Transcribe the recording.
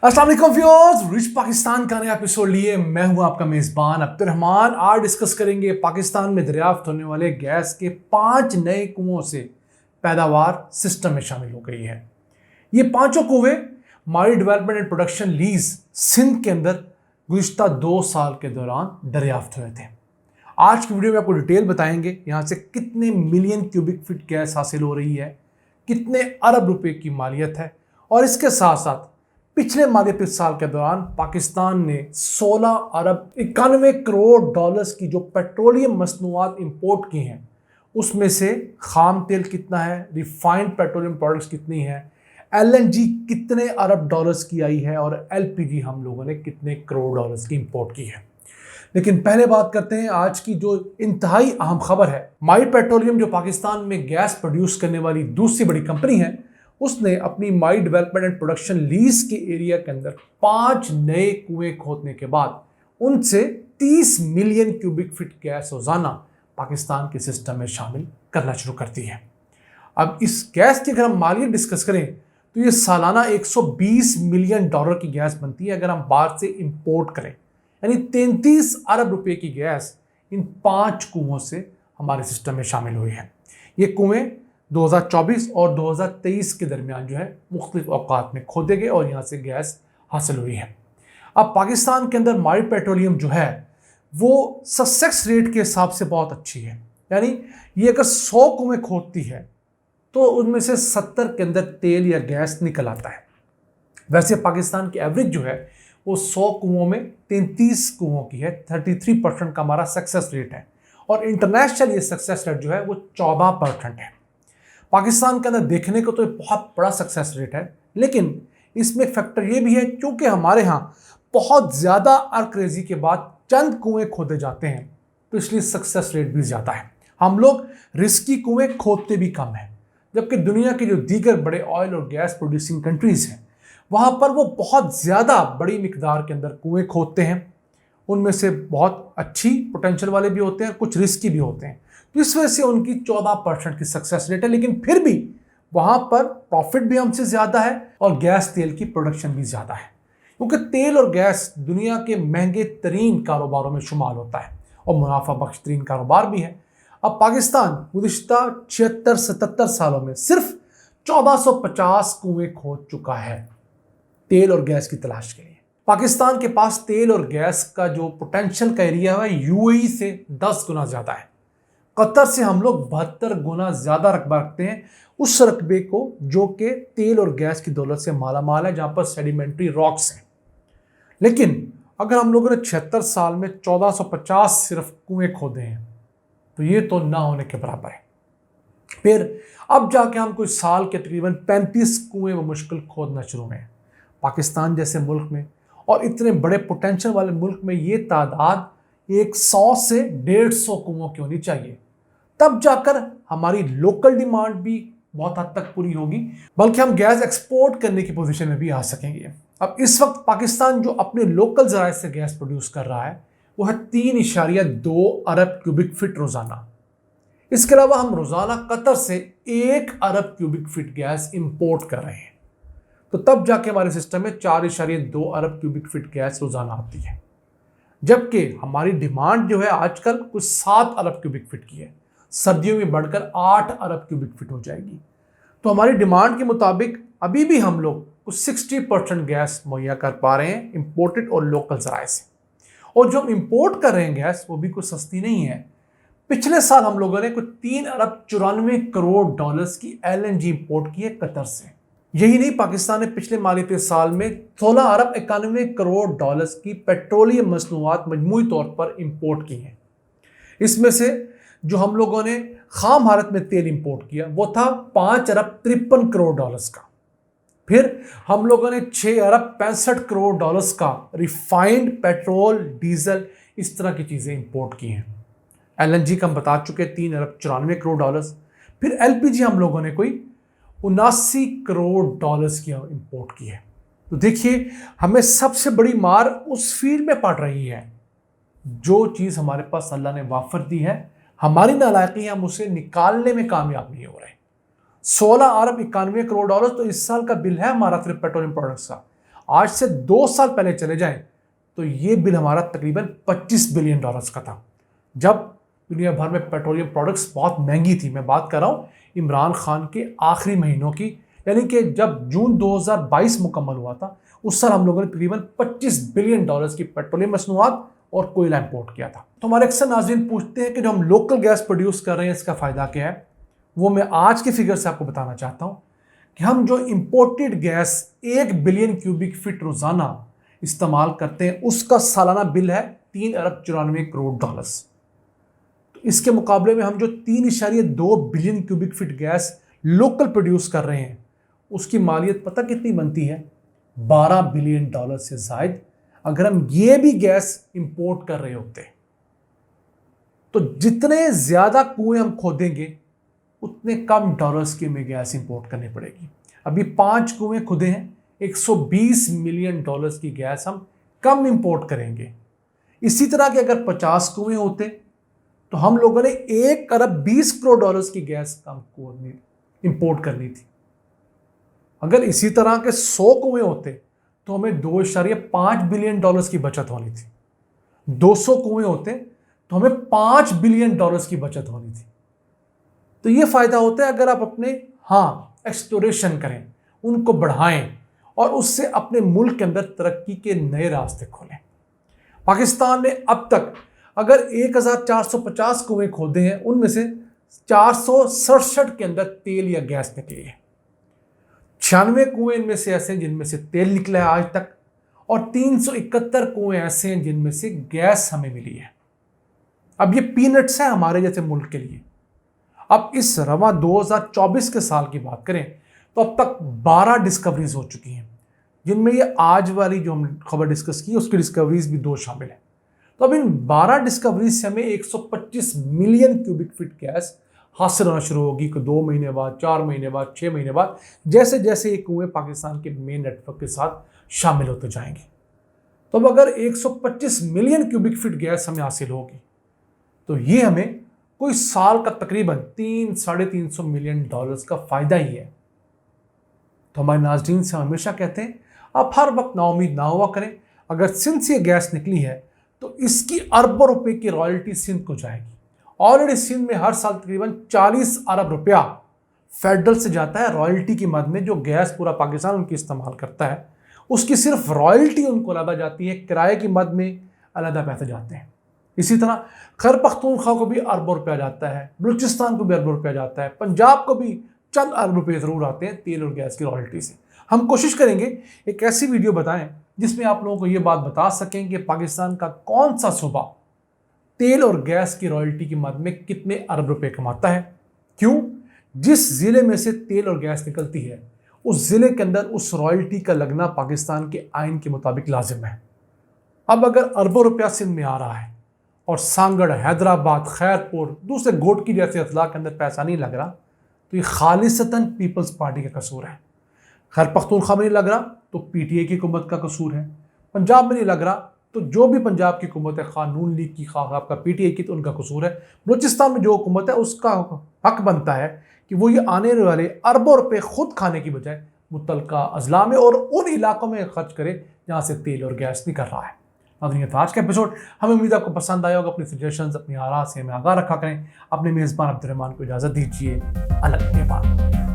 अस्सलाम वालेकुम viewers, rich Pakistan का नया एपिसोड लिए मैं हूं आपका मेजबान अब्दुर्रहमान। आज डिस्कस करेंगे पाकिस्तान में दरियाफ्त होने वाले गैस के 5 नए कुओं से पैदावार सिस्टम में शामिल हो गई है। ये पांचों कुएं मारी development and production lease Sindh के अंदर गुज़िश्ता 2 साल के दौरान दरियाफ्त हुए थे। आज की वीडियो में आपको डिटेल बताएंगे यहाँ से कितने मिलियन क्यूबिक फीट गैस हासिल हो रही है, कितने अरब रुपए की मालियत है, और इसके साथ साथ पिछले मालियती साल के दौरान पाकिस्तान ने 16 अरब 91 करोड़ डॉलर्स की जो पेट्रोलियम मसनूआत इंपोर्ट की हैं उसमें से खाम तेल कितना है, रिफाइंड पेट्रोलियम प्रोडक्ट्स कितनी है, एलएनजी कितने अरब डॉलर्स की आई है और एलपीजी हम लोगों ने कितने करोड़ डॉलर्स की इंपोर्ट की है। लेकिन पहले बात करते हैं आज की जो इंतहाई अहम खबर है। माई पेट्रोलियम जो पाकिस्तान में गैस प्रोड्यूस करने वाली दूसरी बड़ी कंपनी है, उसने अपनी माई डेवलपमेंट एंड प्रोडक्शन लीज के एरिया के अंदर 5 नए कुएं खोदने के बाद उनसे 30 मिलियन क्यूबिक फीट गैस रोजाना पाकिस्तान के सिस्टम में शामिल करना शुरू करती है। अब इस गैस की अगर हम मालियत डिस्कस करें तो ये सालाना 120 मिलियन डॉलर की गैस बनती है अगर हम बाहर से इंपोर्ट करें, यानी 33 अरब रुपए की गैस इन 5 कुओं से हमारे सिस्टम में शामिल हुई है। ये कुएं 2024 और 2023 के दरमियान जो है मुख्तलिफ औकात में खोदे गए और यहाँ से गैस हासिल हुई है। अब पाकिस्तान के अंदर मारी पेट्रोलियम जो है वो सक्सेस रेट के हिसाब से बहुत अच्छी है, यानी ये अगर 100 कुएं खोदती है तो उनमें से 70 के अंदर तेल या गैस निकल आता है। वैसे पाकिस्तान की एवरेज जो है वो 100 कुओं में 33 कुओं की है, 33% का हमारा सक्सेस रेट है, और इंटरनेशनल ये सक्सेस रेट जो है वो 14% है। पाकिस्तान के अंदर देखने को तो बहुत बड़ा सक्सेस रेट है, लेकिन इसमें फैक्टर ये भी है क्योंकि हमारे यहाँ बहुत ज़्यादा अर्करेजी के बाद चंद कुएं खोदे जाते हैं तो इसलिए सक्सेस रेट भी ज़्यादा है। हम लोग रिस्की कुएं खोदते भी कम हैं, जबकि दुनिया के जो दीगर बड़े ऑयल और गैस प्रोड्यूसिंग कंट्रीज़ हैं वहाँ पर वो बहुत ज़्यादा बड़ी मिकदार के अंदर कुएं खोदते हैं। उनमें से बहुत अच्छी पोटेंशियल वाले भी होते हैं, कुछ रिस्की भी होते हैं, तो इस वजह से उनकी 14% की सक्सेस रेट है। लेकिन फिर भी वहाँ पर प्रॉफिट भी हमसे ज़्यादा है और गैस तेल की प्रोडक्शन भी ज़्यादा है, क्योंकि तेल और गैस दुनिया के महंगे तरीन कारोबारों में शुमार होता है और मुनाफा बख्श तरीन कारोबार भी है। अब पाकिस्तान गुज़िश्ता 76-77 सालों में सिर्फ 1450 कुएं खोद चुका है तेल और गैस की तलाश के लिए। पाकिस्तान के पास तेल और गैस का जो पोटेंशियल का एरिया है यूएई से 10 गुना ज़्यादा है। कतर से हम लोग 72 गुना ज़्यादा रकबा रखते हैं उस रकबे को जो कि तेल और गैस की दौलत से माला माल है, जहाँ पर सेडिमेंट्री रॉक्स हैं। लेकिन अगर हम लोगों ने 76 साल में 1450 सिर्फ कुएं खोदे हैं तो ये तो ना होने के बराबर है। फिर अब जाके हम कुछ साल के तकरीबन 35 कुएं व मुश्किल खोदना शुरू हुए हैं। पाकिस्तान जैसे मुल्क में और इतने बड़े पोटेंशियल वाले मुल्क में ये तादाद 100 से 150 कुओं की होनी चाहिए, तब जाकर हमारी लोकल डिमांड भी बहुत हद तक पूरी होगी, बल्कि हम गैस एक्सपोर्ट करने की पोजीशन में भी आ सकेंगे। अब इस वक्त पाकिस्तान जो अपने लोकल ज़राए से गैस प्रोड्यूस कर रहा है वो है 3.2 अरब क्यूबिक फीट रोज़ाना। इसके अलावा हम रोज़ाना कतर से 1 अरब क्यूबिक फीट गैस इंपोर्ट कर रहे हैं, तो तब जाके हमारे सिस्टम में 4.2 अरब क्यूबिक फीट गैस रोज़ाना आती है, जबकि हमारी डिमांड जो है आजकल कुछ 7 अरब क्यूबिक फीट की है, सर्दियों में बढ़कर 8 अरब क्यूबिक फीट हो जाएगी। तो हमारी डिमांड के मुताबिक अभी भी हम लोग कुछ 60% गैस मुहैया कर पा रहे हैं इंपोर्टेड और लोकल ज़राए से, और जो हम इंपोर्ट कर रहे हैं गैस वो भी कुछ सस्ती नहीं है। पिछले साल हम लोगों ने कुछ 3 अरब 94 करोड़ डॉलर्स की एलएनजी इंपोर्ट की है कतर से। यही नहीं, पाकिस्तान ने पिछले मालियती साल में 16 अरब 91 करोड़ डॉलर्स की पेट्रोलियम मसनूआत मजमूई तौर पर इंपोर्ट की हैं। इसमें से जो हम लोगों ने खाम हालत में तेल इंपोर्ट किया वो था 5 अरब 53 करोड़ डॉलर्स का। फिर हम लोगों ने 6 अरब 65 करोड़ डॉलर्स का रिफाइंड पेट्रोल, डीजल, इस तरह की चीज़ें इंपोर्ट की हैं। एलएनजी का हम बता चुके 3 अरब 94 करोड़ डॉलर्स। फिर एलपीजी हम लोगों ने कोई 79 करोड़ डॉलर्स की इंपोर्ट की है। तो देखिए, हमें सबसे बड़ी मार उस फील्ड में पड़ रही है जो चीज़ हमारे पास अल्लाह ने वाफर दी है, हमारी नालायकी हम उसे निकालने में कामयाब नहीं हो रहे। 16 अरब 91 करोड़ डॉलर तो इस साल का बिल है हमारा सिर्फ पेट्रोलियम प्रोडक्ट्स का। आज से 2 साल पहले चले जाएं तो ये बिल हमारा तकरीबन $25 बिलियन का था, जब दुनिया भर में पेट्रोलियम प्रोडक्ट्स बहुत महंगी थी। मैं बात कर रहा हूँ इमरान खान के आखिरी महीनों की, यानी कि जब जून 2022 मुकम्मल हुआ था, उस साल हम लोगों ने तकरीबन $25 बिलियन की पेट्रोलियम मसनूआत और कोयला इंपोर्ट किया था। तो हमारे अक्सर नाज़रीन पूछते हैं कि जो हम लोकल गैस प्रोड्यूस कर रहे हैं इसका फ़ायदा क्या है। वो मैं आज के फिगर से आपको बताना चाहता हूँ कि हम जो imported gas 1 billion cubic feet रोज़ाना इस्तेमाल करते हैं उसका सालाना बिल है $3.94 करोड़। तो इसके मुकाबले में हम जो 3.2 billion cubic feet gas local produce कर रहे हैं उसकी मालियत पता कितनी बनती है? $12 बिलियन से ज़ायद अगर हम ये भी गैस इंपोर्ट कर रहे होते। तो जितने ज़्यादा कुएं हम खोदेंगे उतने कम डॉलर्स की हमें गैस इंपोर्ट करनी पड़ेगी। अभी 5 कुएं खुदे हैं, $120 मिलियन की गैस हम कम इंपोर्ट करेंगे। इसी तरह के अगर 50 कुएं होते तो हम लोगों ने $1.20 करोड़ की गैस कम इंपोर्ट करनी थी। अगर इसी तरह के 100 कुएं होते तो हमें $2.5 बिलियन की बचत होनी थी। 200 कुएं होते तो हमें $5 बिलियन की बचत होनी थी। तो ये फायदा होता है अगर आप अपने एक्सप्लोरेशन करें, उनको बढ़ाएं और उससे अपने मुल्क के अंदर तरक्की के नए रास्ते खोलें। पाकिस्तान ने अब तक अगर 1450 कुएं खोदे हैं, उनमें से 467 के अंदर तेल या गैस निकली है। 96 कुएं इनमें से ऐसे हैं जिनमें से तेल निकला है आज तक, और 371 कुएं ऐसे हैं जिनमें से गैस हमें मिली है। अब ये पीनट्स है हमारे जैसे मुल्क के लिए। अब इस रवा 2024 के साल की बात करें तो अब तक 12 डिस्कवरीज हो चुकी हैं, जिनमें ये आज वाली जो हम खबर डिस्कस की उसकी डिस्कवरीज भी 2 शामिल हैं। तो अब इन 12 डिस्कवरीज से हमें 125 मिलियन क्यूबिक फीट गैस हासिल होना शुरू होगी कि 2 महीने बाद, 4 महीने बाद, 6 महीने बाद, जैसे जैसे ये कुएं पाकिस्तान के मेन नेटवर्क के साथ शामिल होते जाएंगे। तो अब अगर 125 मिलियन क्यूबिक फीट गैस हमें हासिल होगी तो ये हमें कोई साल का तकरीबन $300-350 मिलियन का फ़ायदा ही है। तो हमारे नाज़रीन से हमेशा कहते हैं आप हर वक्त नाउमीद ना हुआ करें। अगर सिंध से गैस निकली है तो इसकी अरबों रुपए की रॉयल्टी सिंध को जाएगी। ऑलरेडी सिंध में हर साल तकरीबन 40 अरब रुपया फेडरल से जाता है रॉयल्टी की मद में। जो गैस पूरा पाकिस्तान उनकी इस्तेमाल करता है उसकी सिर्फ रॉयल्टी उनको अलग जाती है, किराए की मद में अलग पैसे जाते हैं। इसी तरह खैबर पख्तूनख्वा को भी अरबों रुपया जाता है, बलूचिस्तान को भी अरबों रुपया जाता है, पंजाब को भी चंद अरब रुपये ज़रूर आते हैं तेल और गैस की रॉयल्टी से। हम कोशिश करेंगे एक ऐसी वीडियो बताएं जिसमें आप लोगों को ये बात बता सकें कि पाकिस्तान का कौन सा सूबा तेल और गैस की रॉयल्टी की मद में कितने अरब रुपए कमाता है। क्यों? जिस ज़िले में से तेल और गैस निकलती है उस ज़िले के अंदर उस रॉयल्टी का लगना पाकिस्तान के आइन के मुताबिक लाजिम है। अब अगर अरबों रुपया सिंध में आ रहा है और सांगड़, हैदराबाद, खैरपुर, दूसरे घोटकी जैसे अजला के अंदर पैसा नहीं लग रहा तो ये खालिसतन पीपल्स पार्टी का कसूर है। खैबर पख्तूनख्वा में नहीं लग रहा तो पीटीआई की हुकूमत का कसूर है। पंजाब में नहीं लग रहा तो जो भी पंजाब की हुकूमत है, कानून लीग की, खा आपका पीटीआई की, तो उनका कसूर है। बलूचिस्तान में जो हुकूमत है उसका हक बनता है कि वो ये आने वाले अरबों रुपये खुद खाने की बजाय मुतलका अजला में और उन इलाकों में खर्च करे जहाँ से तेल और गैस निकल रहा है। नाज़रीन, आज का एपिसोड हमें उम्मीद आपको पसंद आया होगा। अपनी सजेशंस, अपनी आरा से हमें आगाह रखा करें। अपने मेज़बान अब्दुर्रहमान को इजाज़त दीजिए। अलग